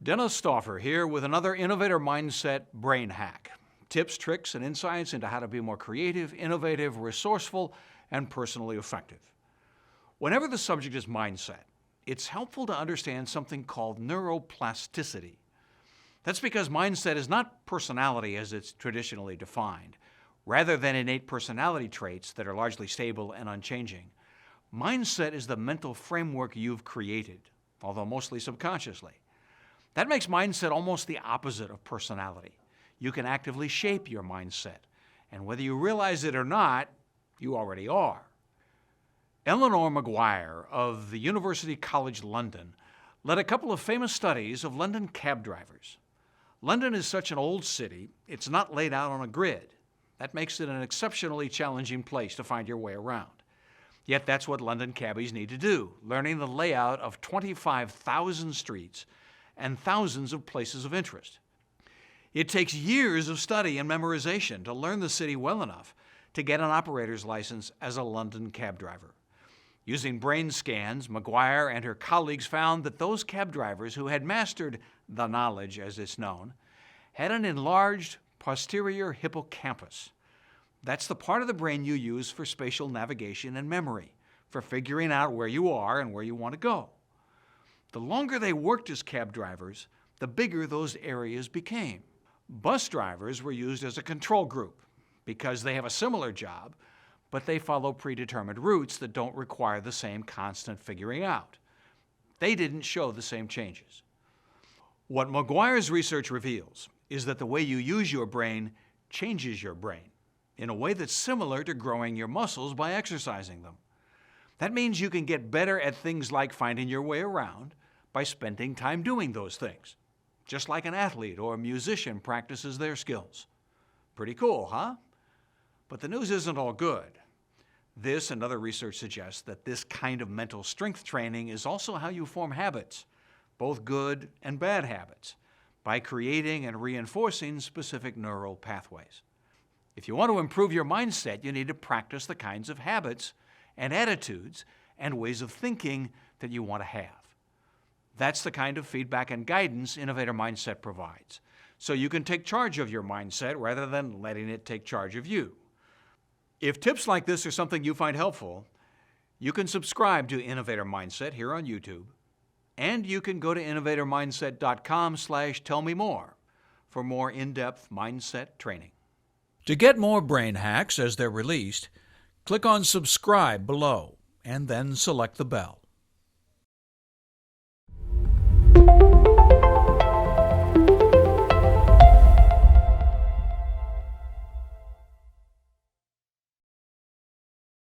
Dennis Stauffer here with another Innovator Mindset Brain Hack. Tips, tricks, and insights into how to be more creative, innovative, resourceful, and personally effective. Whenever the subject is mindset, it's helpful to understand something called neuroplasticity. That's because mindset is not personality as it's traditionally defined. Rather than innate personality traits that are largely stable and unchanging, mindset is the mental framework you've created, although mostly subconsciously. That makes mindset almost the opposite of personality. You can actively shape your mindset, and whether you realize it or not, you already are. Eleanor Maguire of the University College London led a couple of famous studies of London cab drivers. London is such an old city, it's not laid out on a grid. That makes it an exceptionally challenging place to find your way around. Yet that's what London cabbies need to do, learning the layout of 25,000 streets and thousands of places of interest. It takes years of study and memorization to learn the city well enough to get an operator's license as a London cab driver. Using brain scans, Maguire and her colleagues found that those cab drivers who had mastered the knowledge, as it's known, had an enlarged posterior hippocampus. That's the part of the brain you use for spatial navigation and memory, for figuring out where you are and where you want to go. The longer they worked as cab drivers, the bigger those areas became. Bus drivers were used as a control group because they have a similar job, but they follow predetermined routes that don't require the same constant figuring out. They didn't show the same changes. What Maguire's research reveals is that the way you use your brain changes your brain in a way that's similar to growing your muscles by exercising them. That means you can get better at things like finding your way around by spending time doing those things, just like an athlete or a musician practices their skills. Pretty cool, huh? But the news isn't all good. This and other research suggests that this kind of mental strength training is also how you form habits, both good and bad habits, by creating and reinforcing specific neural pathways. If you want to improve your mindset, you need to practice the kinds of habits and attitudes and ways of thinking that you want to have. That's the kind of feedback and guidance Innovator Mindset provides, so you can take charge of your mindset rather than letting it take charge of you. If tips like this are something you find helpful, you can subscribe to Innovator Mindset here on YouTube, and you can go to innovatormindset.com/tellmemore for more in-depth mindset training. To get more brain hacks as they're released, click on subscribe below and then select the bell.